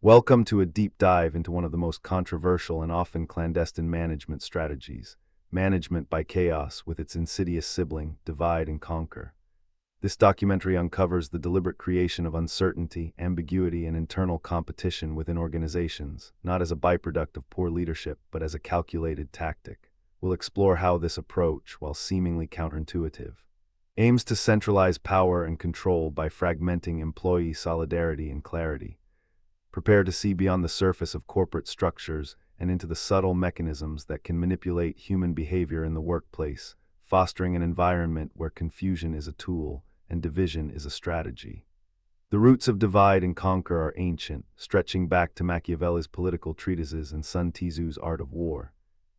Welcome to a deep dive into one of the most controversial and often clandestine management strategies, management by chaos with its insidious sibling, divide and conquer. This documentary uncovers the deliberate creation of uncertainty, ambiguity, and internal competition within organizations, not as a byproduct of poor leadership, but as a calculated tactic. We'll explore how this approach, while seemingly counterintuitive, aims to centralize power and control by fragmenting employee solidarity and clarity. Prepare to see beyond the surface of corporate structures and into the subtle mechanisms that can manipulate human behavior in the workplace, fostering an environment where confusion is a tool and division is a strategy. The roots of divide and conquer are ancient, stretching back to Machiavelli's political treatises and Sun Tzu's Art of War.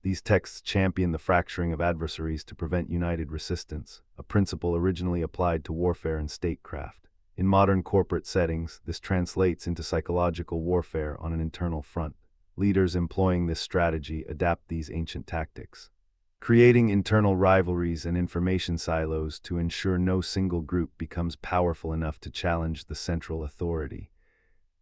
These texts champion the fracturing of adversaries to prevent united resistance, a principle originally applied to warfare and statecraft. In modern corporate settings, this translates into psychological warfare on an internal front. Leaders employing this strategy adapt these ancient tactics, creating internal rivalries and information silos to ensure no single group becomes powerful enough to challenge the central authority.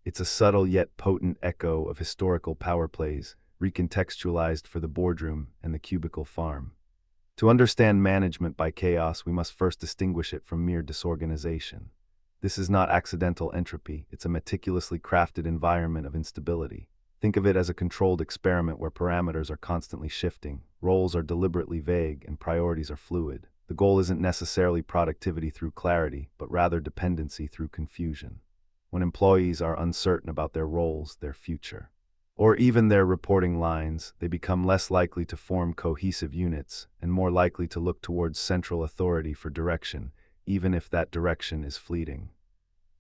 It's a subtle yet potent echo of historical power plays, recontextualized for the boardroom and the cubicle farm. To understand management by chaos, we must first distinguish it from mere disorganization. This is not accidental entropy, it's a meticulously crafted environment of instability. Think of it as a controlled experiment where parameters are constantly shifting, roles are deliberately vague, and priorities are fluid. The goal isn't necessarily productivity through clarity, but rather dependency through confusion. When employees are uncertain about their roles, their future, or even their reporting lines, they become less likely to form cohesive units and more likely to look towards central authority for direction, even if that direction is fleeting.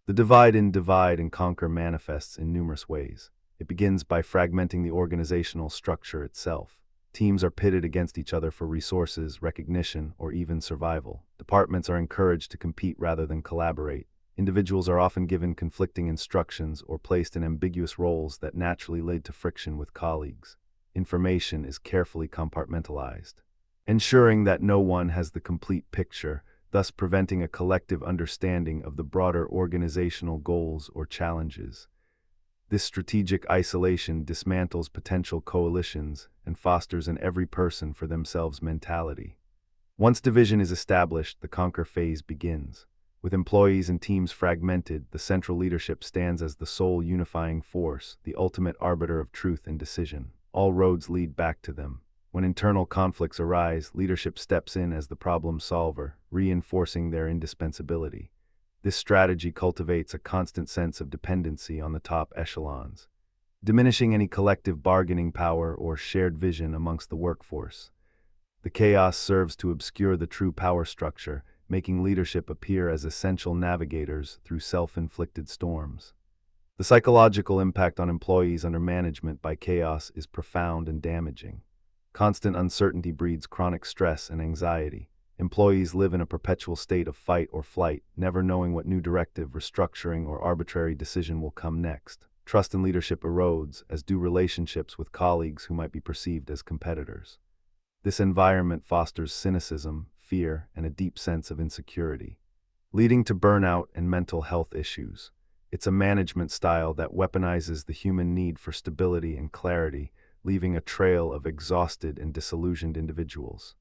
The divide and conquer manifests in numerous ways. It begins by fragmenting the organizational structure itself. Teams are pitted against each other for resources, recognition, or even survival. Departments are encouraged to compete rather than collaborate. Individuals are often given conflicting instructions or placed in ambiguous roles that naturally lead to friction with colleagues. Information is carefully compartmentalized, ensuring that no one has the complete picture, thus preventing a collective understanding of the broader organizational goals or challenges. This strategic isolation dismantles potential coalitions and fosters an every person for themselves mentality. Once division is established, the conquer phase begins. With employees and teams fragmented, the central leadership stands as the sole unifying force, the ultimate arbiter of truth and decision. All roads lead back to them. When internal conflicts arise, leadership steps in as the problem solver, reinforcing their indispensability. This strategy cultivates a constant sense of dependency on the top echelons, diminishing any collective bargaining power or shared vision amongst the workforce. The chaos serves to obscure the true power structure, making leadership appear as essential navigators through self-inflicted storms. The psychological impact on employees under management by chaos is profound and damaging. Constant uncertainty breeds chronic stress and anxiety. Employees live in a perpetual state of fight or flight, never knowing what new directive, restructuring, or arbitrary decision will come next. Trust in leadership erodes, as do relationships with colleagues who might be perceived as competitors. This environment fosters cynicism, fear, and a deep sense of insecurity, leading to burnout and mental health issues. It's a management style that weaponizes the human need for stability and clarity, leaving a trail of exhausted and disillusioned individuals.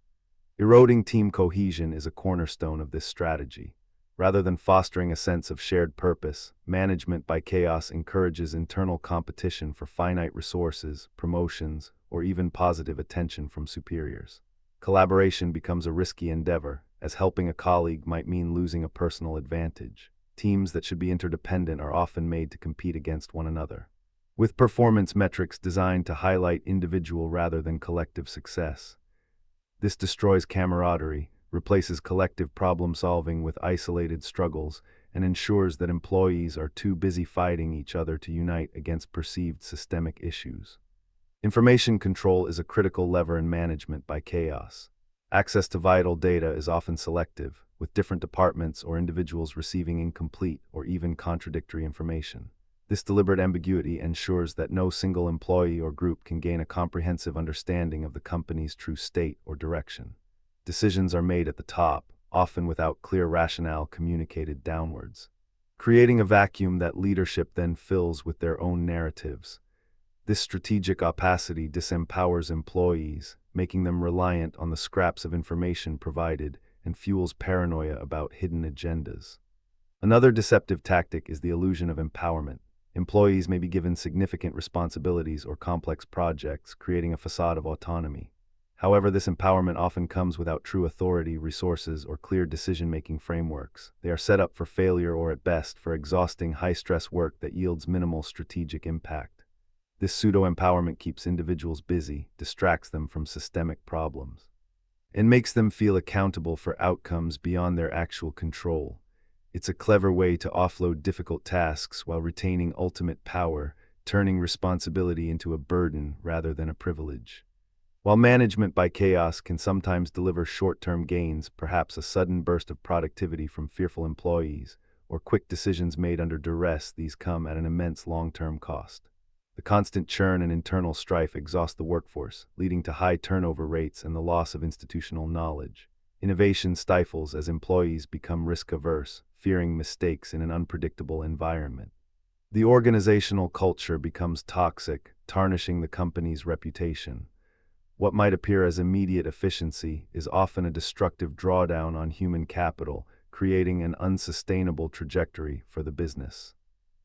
Eroding team cohesion is a cornerstone of this strategy. Rather than fostering a sense of shared purpose, management by chaos encourages internal competition for finite resources, promotions, or even positive attention from superiors. Collaboration becomes a risky endeavor, as helping a colleague might mean losing a personal advantage. Teams that should be interdependent are often made to compete against one another, with performance metrics designed to highlight individual rather than collective success. This destroys camaraderie, replaces collective problem-solving with isolated struggles, and ensures that employees are too busy fighting each other to unite against perceived systemic issues. Information control is a critical lever in management by chaos. Access to vital data is often selective, with different departments or individuals receiving incomplete or even contradictory information. This deliberate ambiguity ensures that no single employee or group can gain a comprehensive understanding of the company's true state or direction. Decisions are made at the top, often without clear rationale communicated downwards. creating a vacuum that leadership then fills with their own narratives. This strategic opacity disempowers employees, making them reliant on the scraps of information provided and fuels paranoia about hidden agendas. Another deceptive tactic is the illusion of empowerment. Employees may be given significant responsibilities or complex projects, creating a facade of autonomy. However, this empowerment often comes without true authority, resources, or clear decision-making frameworks. They are set up for failure or, at best, for exhausting, high-stress work that yields minimal strategic impact. This pseudo-empowerment keeps individuals busy, distracts them from systemic problems, and makes them feel accountable for outcomes beyond their actual control. It's a clever way to offload difficult tasks while retaining ultimate power, turning responsibility into a burden rather than a privilege. While management by chaos can sometimes deliver short-term gains, perhaps a sudden burst of productivity from fearful employees, or quick decisions made under duress, these come at an immense long-term cost. The constant churn and internal strife exhaust the workforce, leading to high turnover rates and the loss of institutional knowledge. Innovation stifles as employees become risk-averse, fearing mistakes in an unpredictable environment. The organizational culture becomes toxic, tarnishing the company's reputation. What might appear as immediate efficiency is often a destructive drawdown on human capital, creating an unsustainable trajectory for the business.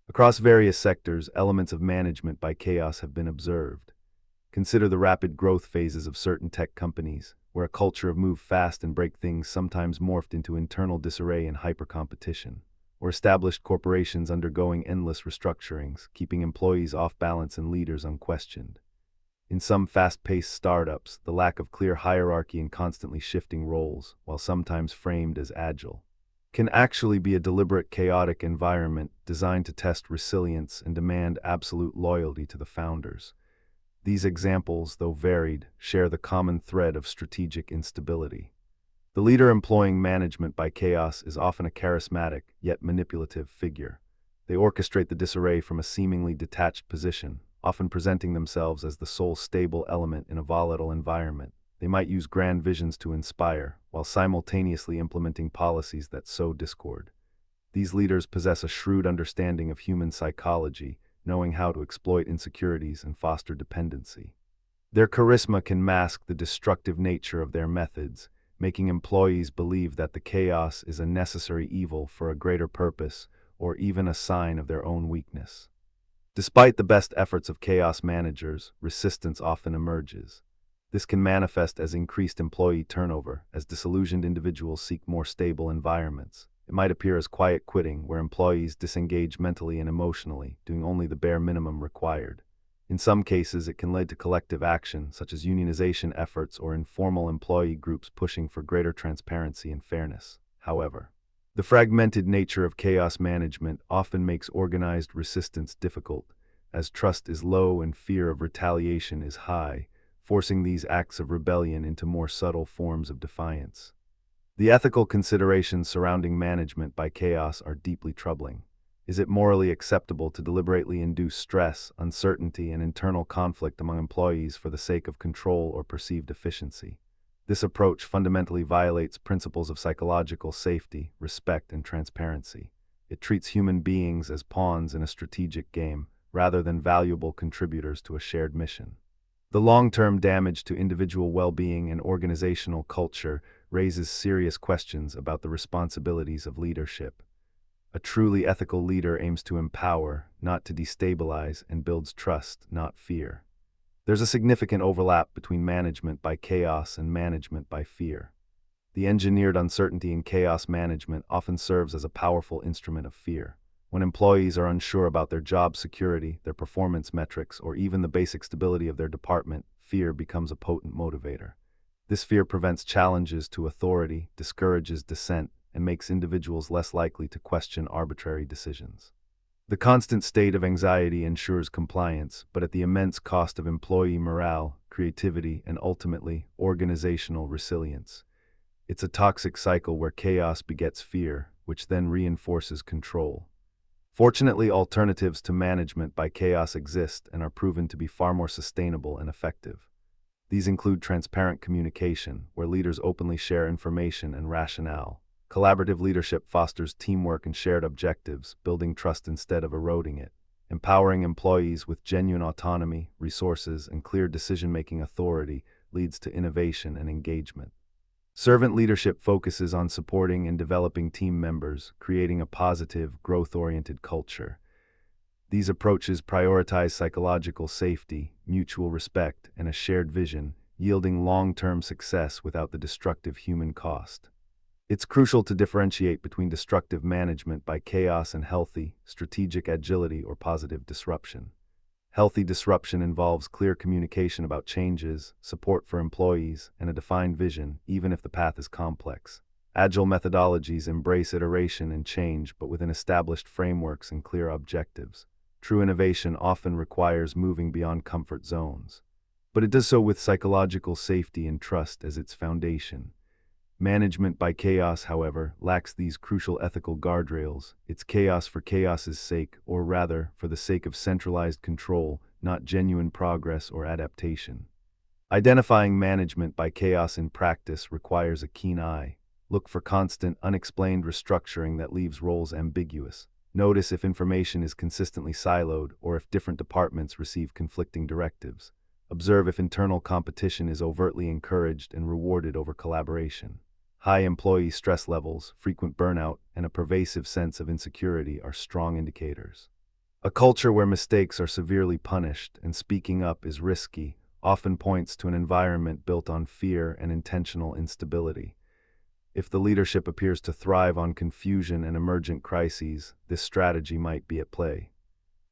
Across various sectors, elements of management by chaos have been observed. Consider the rapid growth phases of certain tech companies, where a culture of move fast and break things sometimes morphed into internal disarray and hyper-competition, or established corporations undergoing endless restructurings, keeping employees off balance and leaders unquestioned. In some fast-paced startups, the lack of clear hierarchy and constantly shifting roles, while sometimes framed as agile, can actually be a deliberate chaotic environment designed to test resilience and demand absolute loyalty to the founders. These examples, though varied, share the common thread of strategic instability. The leader employing management by chaos is often a charismatic, yet manipulative figure. They orchestrate the disarray from a seemingly detached position, often presenting themselves as the sole stable element in a volatile environment. They might use grand visions to inspire, while simultaneously implementing policies that sow discord. These leaders possess a shrewd understanding of human psychology, knowing how to exploit insecurities and foster dependency. Their charisma can mask the destructive nature of their methods, making employees believe that the chaos is a necessary evil for a greater purpose, or even a sign of their own weakness. Despite the best efforts of chaos managers, resistance often emerges. This can manifest as increased employee turnover, as disillusioned individuals seek more stable environments. It might appear as quiet quitting, where employees disengage mentally and emotionally, doing only the bare minimum required. In some cases, it can lead to collective action, such as unionization efforts or informal employee groups pushing for greater transparency and fairness. However, the fragmented nature of chaos management often makes organized resistance difficult, as trust is low and fear of retaliation is high, forcing these acts of rebellion into more subtle forms of defiance. The ethical considerations surrounding management by chaos are deeply troubling. Is it morally acceptable to deliberately induce stress, uncertainty, and internal conflict among employees for the sake of control or perceived efficiency? This approach fundamentally violates principles of psychological safety, respect, and transparency. It treats human beings as pawns in a strategic game, rather than valuable contributors to a shared mission. The long-term damage to individual well-being and organizational culture raises serious questions about the responsibilities of leadership. A truly ethical leader aims to empower, not to destabilize, and builds trust, not fear. There's a significant overlap between management by chaos and management by fear. The engineered uncertainty in chaos management often serves as a powerful instrument of fear. When employees are unsure about their job security, their performance metrics, or even the basic stability of their department, fear becomes a potent motivator. This fear prevents challenges to authority, discourages dissent, and makes individuals less likely to question arbitrary decisions. The constant state of anxiety ensures compliance, but at the immense cost of employee morale, creativity, and ultimately, organizational resilience. It's a toxic cycle where chaos begets fear, which then reinforces control. Fortunately, alternatives to management by chaos exist and are proven to be far more sustainable and effective. These include transparent communication, where leaders openly share information and rationale, Collaborative leadership fosters teamwork and shared objectives, building trust instead of eroding it. Empowering employees with genuine autonomy, resources, and clear decision-making authority leads to innovation and engagement. Servant leadership focuses on supporting and developing team members, creating a positive, growth-oriented culture. These approaches prioritize psychological safety, mutual respect, and a shared vision, yielding long-term success without the destructive human cost. It's crucial to differentiate between destructive management by chaos and healthy, strategic agility or positive disruption. Healthy disruption involves clear communication about changes, support for employees, and a defined vision, even if the path is complex. Agile methodologies embrace iteration and change, but within established frameworks and clear objectives. True innovation often requires moving beyond comfort zones, but it does so with psychological safety and trust as its foundation. Management by chaos, however, lacks these crucial ethical guardrails. It's chaos for chaos's sake, or rather, for the sake of centralized control, not genuine progress or adaptation. Identifying management by chaos in practice requires a keen eye. Look for constant, unexplained restructuring that leaves roles ambiguous. Notice if information is consistently siloed or if different departments receive conflicting directives. Observe if internal competition is overtly encouraged and rewarded over collaboration. High employee stress levels, frequent burnout, and a pervasive sense of insecurity are strong indicators. A culture where mistakes are severely punished and speaking up is risky often points to an environment built on fear and intentional instability. If the leadership appears to thrive on confusion and emergent crises, this strategy might be at play.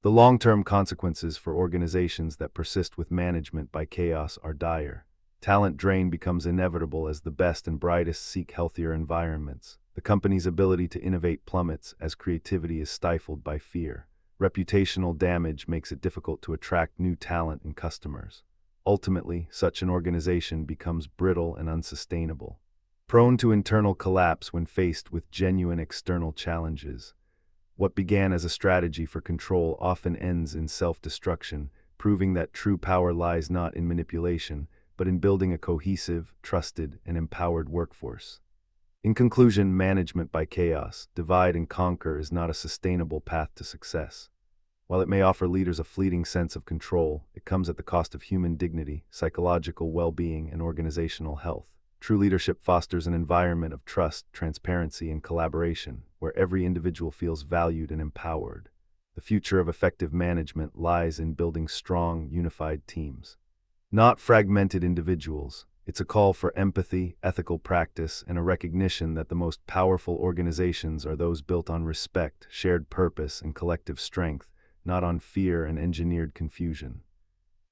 The long-term consequences for organizations that persist with management by chaos are dire. Talent drain becomes inevitable as the best and brightest seek healthier environments. The company's ability to innovate plummets as creativity is stifled by fear. Reputational damage makes it difficult to attract new talent and customers. Ultimately, such an organization becomes brittle and unsustainable, prone to internal collapse when faced with genuine external challenges. What began as a strategy for control often ends in self-destruction, proving that true power lies not in manipulation, but in building a cohesive, trusted, and empowered workforce. In conclusion, management by chaos, divide and conquer is not a sustainable path to success. While it may offer leaders a fleeting sense of control, it comes at the cost of human dignity, psychological well-being, and organizational health. True leadership fosters an environment of trust, transparency, and collaboration, where every individual feels valued and empowered. The future of effective management lies in building strong, unified teams, not fragmented individuals. It's a call for empathy, ethical practice, and a recognition that the most powerful organizations are those built on respect, shared purpose, and collective strength, not on fear and engineered confusion.